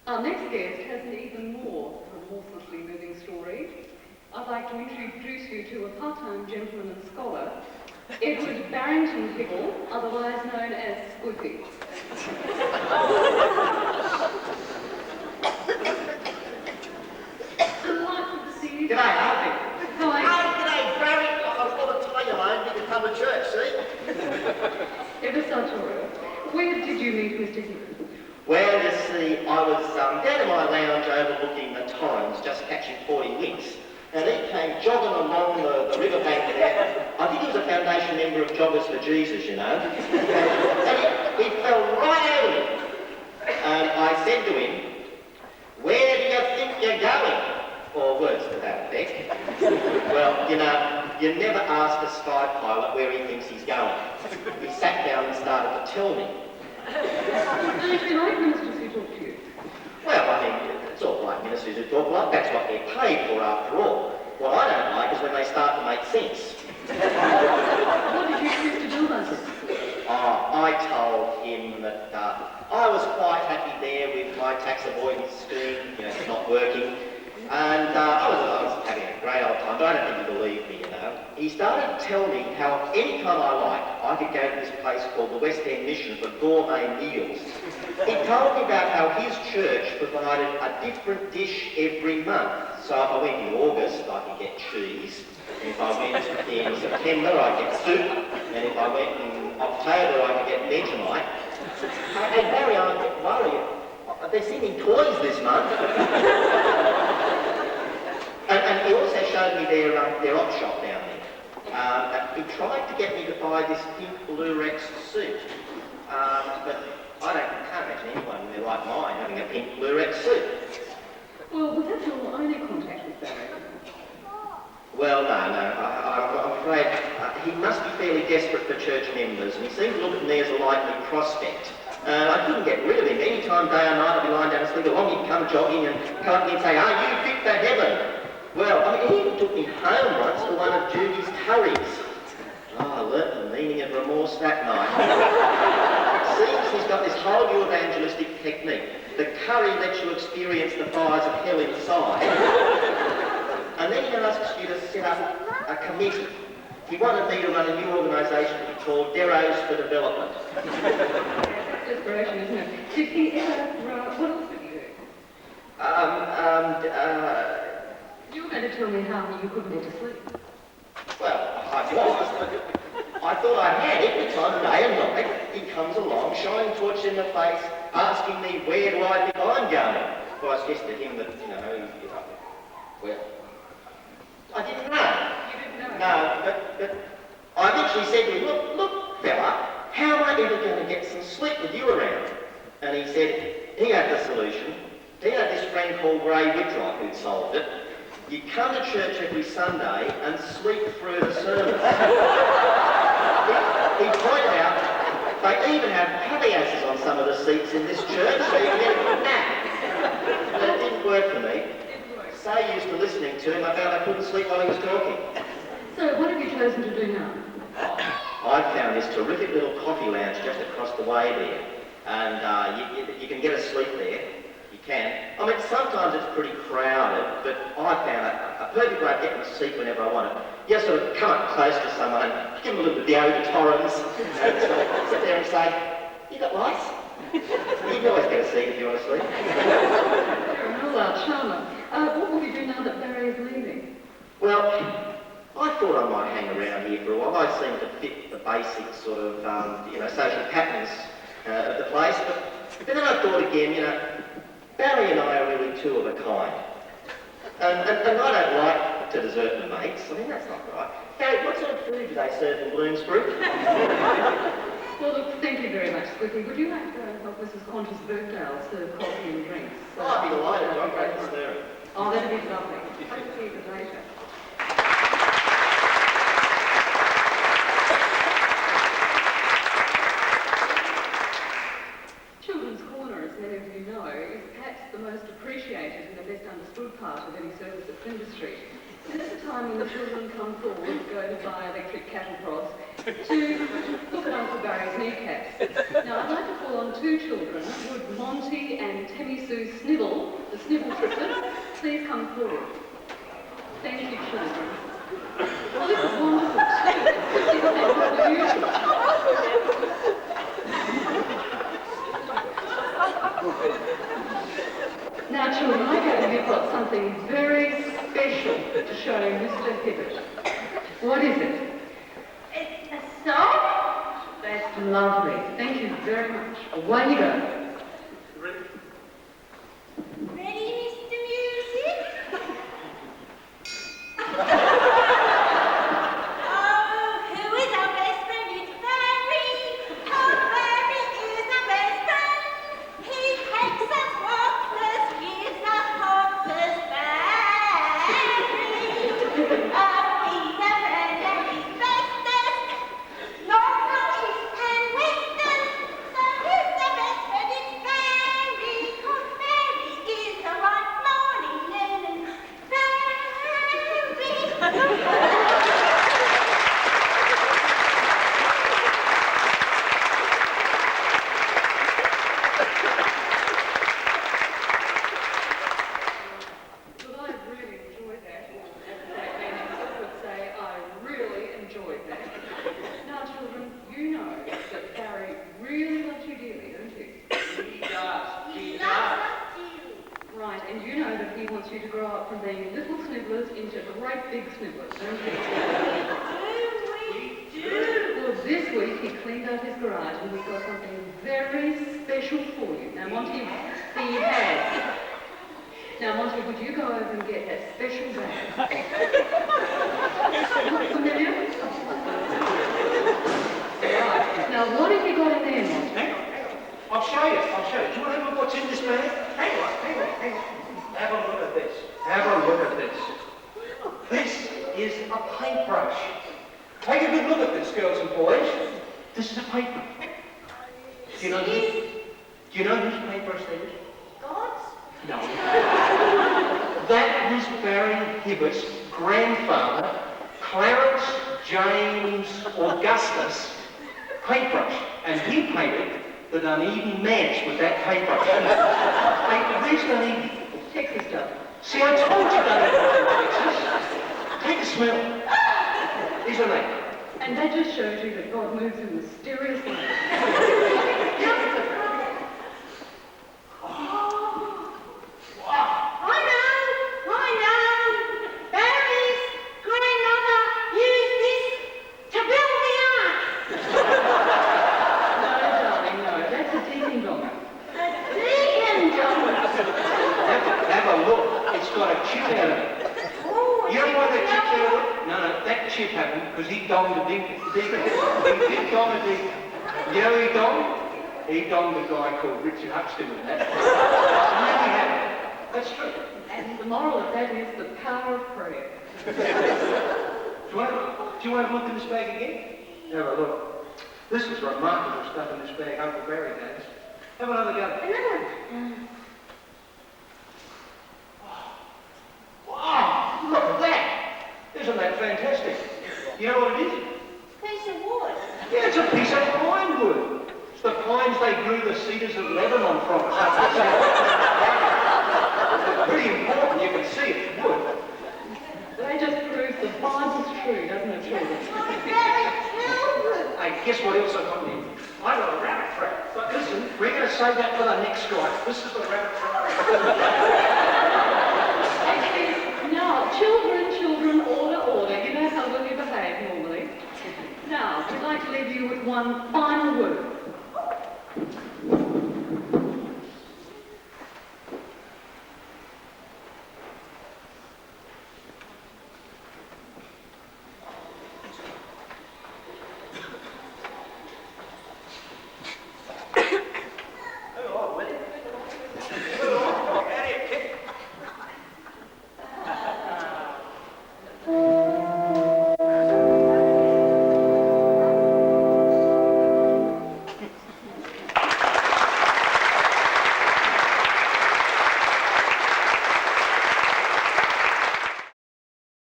Our next guest has an even more remorselessly moving story. I'd like to introduce you to a part-time gentleman and scholar, Edward Barrington Pickle, otherwise known as Squeaky. Delightful to see you. G'day, Alfie. How are you? Oh, g'day, Barry. I've got to tie you home. You can come to church, see? Ever such a royal. Where did you meet Mr. Hibbert? Well, you see, I was down in my lounge overlooking the Torrens, just catching 40 winks, and he came jogging along the riverbank there. I think he was a foundation member of Joggers for Jesus, you know. And he fell right over me. And I said to him, "Where do you think you're going?" Or words to that effect. Well, you know, you never ask a sky pilot where he thinks he's going. He sat down and started to tell me. Don't you like ministers who talk to you? Well, I mean, it's all right, ministers who talk like that's what they're paid for after all. What I don't like is when they start to make sense. What did you choose to do about it? I told him that I was quite happy there with my tax avoidance scheme, you know, it's not working. And I was having a great old time, but I don't think he believed me, you know. He started to tell me how any time I liked, I could go to this place called the West End Mission for gourmet meals. He told me about how his church provided a different dish every month. So if I went in August, I could get cheese. And if I went in September, I'd get soup. And if I went in October, I could get Vegemite. And Barry, I get worried. They're sending toys this month. And he also showed me their op shop down there. He tried to get me to buy this pink Blurex suit. But I can't imagine anyone with their right mind having a pink Blurex suit. Well, was that your only contact with Barry? Well, no, I'm afraid he must be fairly desperate for church members, and he seemed to look at me as a likely prospect. I couldn't get rid of him. Any time, day or night, I'd be lying down asleep along, he'd come jogging and come up to me and say, "Are you fit for heaven?" Well, I mean, he even took me home once for one of Judy's curries. I learnt the meaning of remorse that night. Seems he's got this whole new evangelistic technique. The curry lets you experience the fires of hell inside. And then he asks you to set up a committee. He wanted me to run a new organisation called Deros for Development. Desperation, isn't it? Did he ever, what else did he do? You were going to tell me how you couldn't get to sleep. Well, I was. I thought I had every time, day and night, he comes along, shining torch in the face, asking me where do I think I'm going. Well, I suggested to him that, well, I didn't know. You didn't know? No, but I eventually said to him, look, fella, how am I ever going to get some sleep with you around? And he said, he had the solution. He had this friend called Ray Whitrock who'd solved it. You come to church every Sunday and sleep through the service. He pointed out they even have happy asses on some of the seats in this church, so you can get a good nap. But it didn't work for me. So used to listening to him, I found I couldn't sleep while he was talking. So what have you chosen to do now? I found this terrific little coffee lounge just across the way there, and you can get a sleep there. You can. I mean, sometimes it's pretty crowded, but I found a perfect way of getting a seat whenever I want it. You just sort of come up close to someone, give them a little bit of the Torrens, and sort of sit there and say, "You got lights?" You can always get a seat if you want to sleep. You're a charmer. What will you do now that Barry is leaving? Well, I thought I might hang around here for a while. I seem to fit the basic sort of, social patterns of the place. But then I thought again, Barry and I are really two of a kind. And I don't like to desert my mates. I mean, that's not right. Barry, what sort of food do they serve in Bloomsbury? Well, look, thank you very much, Squeaky. Would you like to help Mrs. Qantas Birkdale serve coffee and drinks? Oh, I'd be delighted. I'm great to stir. Oh, that'd be lovely. Hope to see you later. Children's Corner, as many of you know, is perhaps the most appreciated and the best understood part of any service at Flinders Street. And at the time when the children come forward to go to buy electric cattle prods to look at Uncle Barry's kneecaps. Now, I'd like to call on two children, would Monty and Temmy Sue Snibble good. Thank you, children. Oh, this is wonderful too. Isn't it? Now, children, I gather you've got something very special to show Mr. Hibbert. What is it? It's a song? That's lovely. Thank you very much. Away you go. Ready, Mr. Music? Oh, who is our best friend? It's Barry. Oh, Barry is our best friend. He takes us walkers, gives us hawkers, Barry. Oh, he's a friend and he's bestest. North, east and western. So who's the best friend? It's Barry. 'Cause Barry is the right morning and Barry. Well, I really enjoyed that. And I would say I really enjoyed that. Now, children, you know that Barry really loves you dearly, don't you? He does. He loves us dearly. Right, and you know that he wants you to grow up from being little snibblers into great big snibblers, don't you? We do. Well, this week he cleaned out his garage and we've got something very special for you. Now, Monty, he has. Now, Monty, would you go over and get that special bag? Look familiar? Right. Now, what have you got in there, Monty? Hang on. I'll show you. Do you want to know what's in this bag? Hang on. Have a look at this. This is a paintbrush. Take a good look at this, girls and boys. This is a paintbrush. Do you know whose paintbrush that is? God's? No. That was Barry Hibbert's grandfather, Clarence James Augustus paintbruch. And he painted the Dunedin manse with that paintbruch. Hey, where's Dunedin? Texas stuff. See, I told you Dunedin was Texas. Take a smell. Isn't it? And that just shows you that God moves in mysterious ways. I know. Barry's grandmother used this to build the ark. No, darling, no. That's a deacon dog. A deacon dog. Have a look. It's got a chip out of it. Oh, You know why that chip's out of it? No, that chip happened because he donged a deacon. He did dong a deacon. You know who he donged? He donged a guy called Richard Huxton and that. Really happened. That's true. And the moral of that is the power of prayer. Do you want to look in this bag again? Have a look. This is remarkable stuff in this bag Uncle Barry has. Have another go. Wow, look at that. Isn't that fantastic? You know what it is? piece of wood. Yeah, it's a piece of pine wood. It's the pines they grew the cedars of Lebanon from. Pretty important, you can see it's wood. That just proves the Bible's true, doesn't it, children? Very children. Hey, guess what else I got in? I got a rabbit trap. But listen, we're going to save that for the next strike. This is the rabbit trap. Actually, now, children, order. You know how well you behave normally. Now, we'd like to leave you with one final